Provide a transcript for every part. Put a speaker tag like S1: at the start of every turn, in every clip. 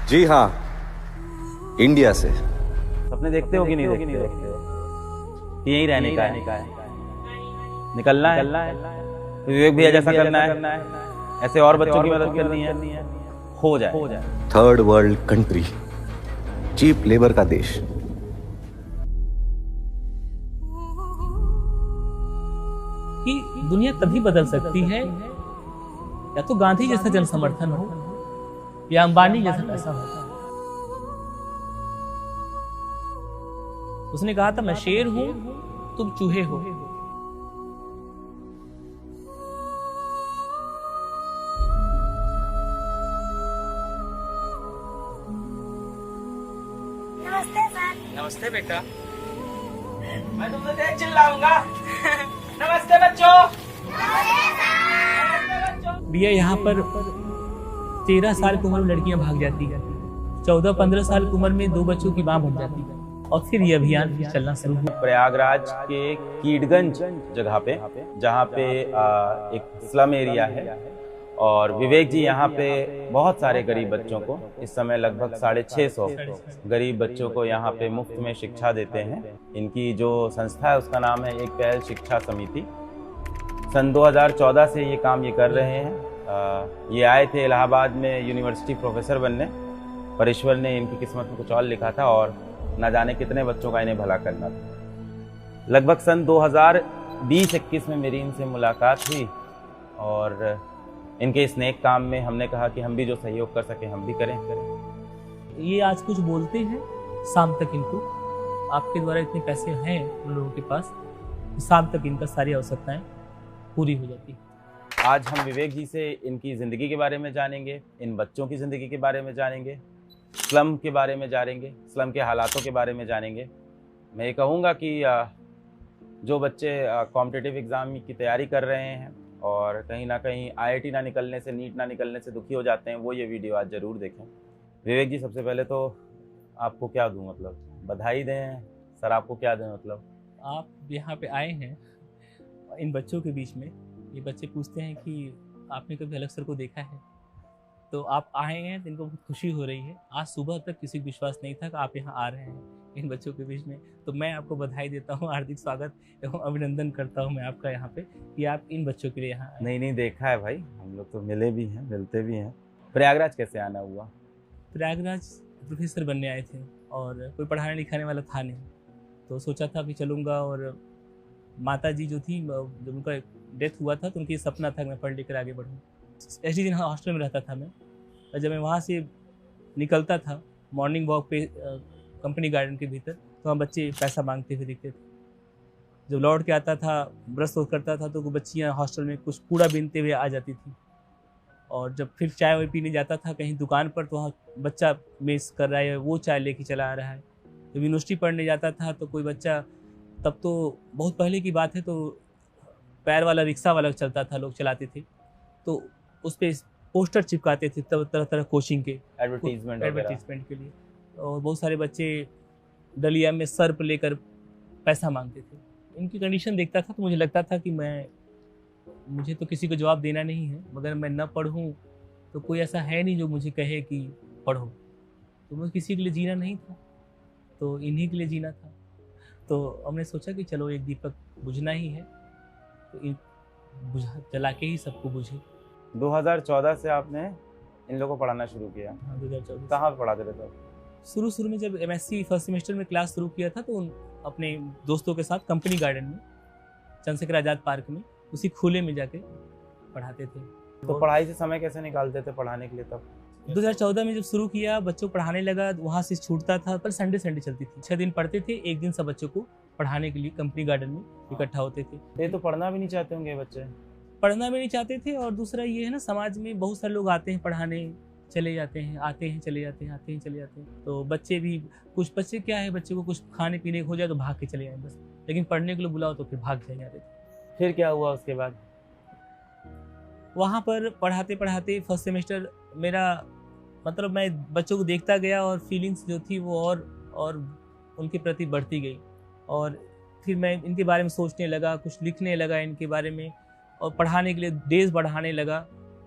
S1: जी हाँ, इंडिया से।
S2: सपने देखते हो कि नहीं देखते हो? यहीं रहने का है, निकलना है, विवेक भैया जैसा करना है, ऐसे और बच्चों की मदद करनी है, हो जाए।
S1: Third world country, cheap labour का देश।
S3: कि दुनिया तभी बदल सकती है या तो गांधी जैसा जन समर्थन हो या अंबानी जैसा पैसा हो। उसने कहा था, मैं शेर हूं, तुम चूहे हो।
S4: नमस्ते सर।
S3: नमस्ते बेटा। मैं तुमसे तेज चिल्लाऊंगा। नमस्ते बच्चों। भैया यहाँ पर 13 साल की उम्र में लड़कियां भाग जाती है, 14-15 साल की उम्र में 2 बच्चों की मां बन जाती है, और फिर ये अभियान चलना शुरू हुआ।
S2: प्रयागराज के कीटगंज जगह पे, जहाँ पे एक स्लम एरिया है, और विवेक जी यहाँ पे बहुत सारे गरीब बच्चों को, इस समय लगभग 650 गरीब बच्चों को यहाँ पे मुफ्त में शिक्षा देते हैं। इनकी जो संस्था है उसका नाम है एक पहल शिक्षा समिति। सन 2014 से ये काम कर रहे हैं। ये आए थे इलाहाबाद में यूनिवर्सिटी प्रोफेसर बनने, पर ईश्वर ने इनकी किस्मत में कुछ और लिखा था और न जाने कितने बच्चों का इन्हें भला करना था। लगभग सन 2020-21 में मेरी इनसे मुलाकात हुई, और इनके इस नेक काम में हमने कहा कि हम भी जो सहयोग कर सके हम भी करें।
S3: ये आज कुछ बोलते हैं, शाम तक इनको, आपके द्वारा इतने पैसे हैं उन लोगों के पास, शाम तक इनका सारी आवश्यकताएं पूरी हो जाती है।
S2: आज हम विवेक जी से इनकी ज़िंदगी के बारे में जानेंगे, इन बच्चों की ज़िंदगी के बारे में जानेंगे, स्लम के बारे में जानेंगे, स्लम के हालातों के बारे में जानेंगे। मैं ये कहूँगा कि जो बच्चे कॉम्पिटिटिव एग्ज़ाम की तैयारी कर रहे हैं और कहीं ना कहीं IIT ना निकलने से, नीट ना निकलने से दुखी हो जाते हैं, वो ये वीडियो आज ज़रूर देखें। विवेक जी, सबसे पहले तो आपको क्या दूँ, मतलब बधाई दें सर, आपको क्या दें? मतलब
S3: आप यहाँ पे आए हैं इन बच्चों के बीच में, ये बच्चे पूछते हैं कि आपने कभी अलग सर को देखा है, तो आप आए हैं तो इनको बहुत खुशी हो रही है। आज सुबह तक किसी को विश्वास नहीं था कि आप यहाँ आ रहे हैं इन बच्चों के बीच में, तो मैं आपको बधाई देता हूँ, हार्दिक स्वागत एवं अभिनंदन करता हूँ मैं आपका यहाँ पे कि आप इन बच्चों के लिए यहाँ आए।
S2: नहीं देखा है भाई, हम लोग तो मिले भी हैं, मिलते भी हैं। प्रयागराज कैसे आना हुआ?
S3: प्रयागराज प्रोफेसर बनने आए थे और कोई पढ़ाने लिखाने वाला था नहीं, तो सोचा था कि चलूँगा। और माता जी जो थी, जब उनका डेथ हुआ था तो उनकी सपना था कि मैं पढ़ लिख कर आगे बढ़ूँ। SDG हॉस्टल में रहता था मैं, और जब मैं वहाँ से निकलता था मॉर्निंग वॉक पे कंपनी गार्डन के भीतर, तो वहाँ बच्चे पैसा मांगते हुए दिखते थे। जब लौट के आता था, ब्रश करता था, तो वो बच्चियाँ हॉस्टल में कुछ कूड़ा बीनते हुए आ जाती थी। और जब फिर चाय वाय पीने जाता था कहीं दुकान पर, तो वहाँ बच्चा मेस कर रहा है, वो चाय लेके चला आ रहा है। जब यूनिवर्सिटी पढ़ने जाता था तो कोई बच्चा, तब तो बहुत पहले की बात है, तो पैर वाला रिक्शा वाला चलता था, लोग चलाते थे, तो उस पर पोस्टर चिपकाते थे तब तरह तरह कोचिंग के एडवर्टीजमेंट के लिए। और बहुत सारे बच्चे डलिया में सर्प लेकर पैसा मांगते थे। इनकी कंडीशन देखता था तो मुझे लगता था कि मुझे तो किसी को जवाब देना नहीं है, मगर मैं न पढ़ूं तो कोई ऐसा है नहीं जो मुझे कहे कि पढ़ो। तो मुझे किसी के लिए जीना नहीं था, तो इन्हीं के लिए जीना था। तो हमने सोचा कि चलो एक दीपक बुझना ही है, तो जला के ही सबको बुझे।
S2: 2014 से आपने इन लोगों को पढ़ाना शुरू किया?
S3: हाँ, 2014।
S2: कहाँ पे पढ़ाते थे तब?
S3: शुरू में जब MSc फर्स्ट सेमेस्टर में क्लास शुरू किया था, तो अपने दोस्तों के साथ कंपनी गार्डन में, चंद्रशेखर आजाद पार्क में, उसी खुले में जाके पढ़ाते थे।
S2: तो पढ़ाई से समय कैसे निकालते थे पढ़ाने के लिए तब?
S3: 2014 में जब शुरू किया, बच्चों को पढ़ाने लगा, वहाँ से छूटता था, पर संडे चलती थी। 6 दिन पढ़ते थे, एक दिन सब बच्चों को पढ़ाने के लिए कंपनी गार्डन में इकट्ठा होते थे।
S2: ये तो पढ़ना भी नहीं चाहते होंगे बच्चे?
S3: पढ़ना भी नहीं चाहते थे, और दूसरा ये है ना, समाज में बहुत सारे लोग आते हैं पढ़ाने, चले जाते हैं, आते हैं चले जाते हैं, आते हैं चले जाते हैं। तो बच्चे भी, कुछ बच्चे क्या है, बच्चे को कुछ खाने पीने हो जाए तो भाग के चले जाए बस, लेकिन पढ़ने के लिए बुलाओ तो फिर भाग जाते थे।
S2: फिर क्या हुआ उसके बाद?
S3: वहाँ पर पढ़ाते पढ़ाते फर्स्ट सेमेस्टर मेरा, मतलब मैं बच्चों को देखता गया, और फीलिंग्स जो थी वो और उनके प्रति बढ़ती गई। और फिर मैं इनके बारे में सोचने लगा, कुछ लिखने लगा इनके बारे में, और पढ़ाने के लिए डेज बढ़ाने लगा।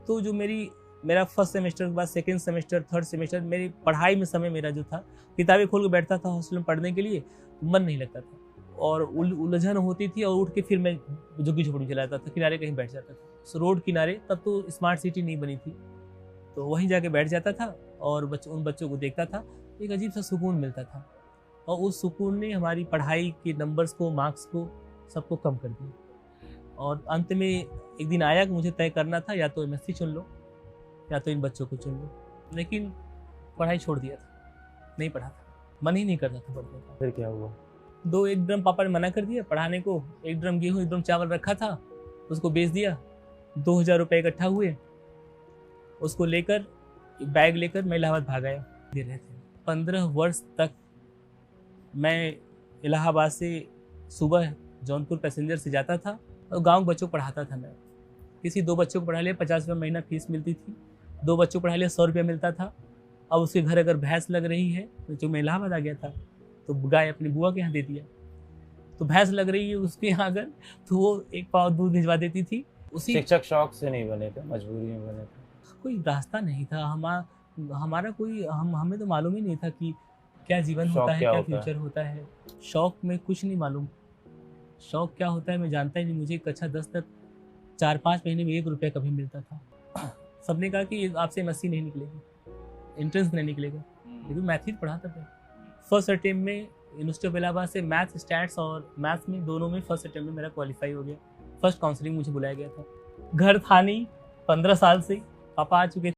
S3: तो जो मेरी मेरा फर्स्ट सेमेस्टर के बाद सेकंड सेमेस्टर, थर्ड सेमेस्टर मेरी पढ़ाई में समय मेरा जो था, किताबें खोल के बैठता था हॉस्टल में पढ़ने के लिए, मन नहीं लगता था और उलझन होती थी और उठ के फिर मैं झुग्गी झोपड़ी में चला जाता था, किनारे कहीं बैठ जाता था। सो रोड किनारे, तब तो स्मार्ट सिटी नहीं बनी थी, तो वहीं जाके बैठ जाता था और उन बच्चों को देखता था, एक अजीब सा सुकून मिलता था और उस सुकून ने हमारी पढ़ाई के नंबर्स को, मार्क्स को, सबको कम कर दिया। और अंत में एक दिन आया कि मुझे तय करना था, या तो MSc चुन लो या तो इन बच्चों को चुन लो, लेकिन पढ़ाई छोड़ दिया था, नहीं पढ़ा था, मन ही नहीं करता था पढ़ने का।
S2: फिर क्या हुआ?
S3: एक ड्रम पापा ने मना कर दिया पढ़ाने को, 1 ड्रम गेहूँ 1 ड्रम चावल रखा था, उसको बेच दिया, 2000 रुपये इकट्ठा हुए, उसको लेकर बैग लेकर मैं इलाहाबाद भाग आया। दे रहे थे 15 वर्ष तक मैं इलाहाबाद से सुबह जौनपुर पैसेंजर से जाता था और गांव के बच्चों को पढ़ाता था। मैं किसी 2 बच्चों को पढ़ा लिया, 50 रुपये महीना फीस मिलती थी, 2 बच्चों को पढ़ा लिया, 100 रुपया मिलता था। अब उसके घर अगर भैंस लग रही है, जो मैं इलाहाबाद आ गया था तो गाय अपनी बुआ के यहाँ दे दिया, तो भैंस लग रही है उसके यहाँ अगर, तो वो 1 पाव दूध भिजवा देती थी। उसी
S2: शिक्षक शौक से नहीं बने थे, मजबूरी में बने थे।
S3: कोई रास्ता नहीं था हमारा कोई, हमें तो मालूम ही नहीं था कि क्या जीवन होता है, क्या फ्यूचर होता है। शौक में कुछ नहीं मालूम, शौक क्या होता है मैं जानता ही नहीं। मुझे कक्षा 10 तक 4-5 महीने में 1 रुपया कभी मिलता था। सबने कहा कि आपसे MSc नहीं निकलेगी, एंट्रेंस नहीं निकलेगा, लेकिन मैथ ही पढ़ाता था। फर्स्ट अटेम्प्ट में यूनिवर्सिटी ऑफ इलाहाबाद से मैथ, स्टैट्स और मैथ्स में दोनों में फर्स्ट अटेम्प्ट में मेरा क्वालिफाई हो गया। फर्स्ट काउंसलिंग मुझे बुलाया गया था। घर था नहीं, 15 साल से पापा आ चुके थे।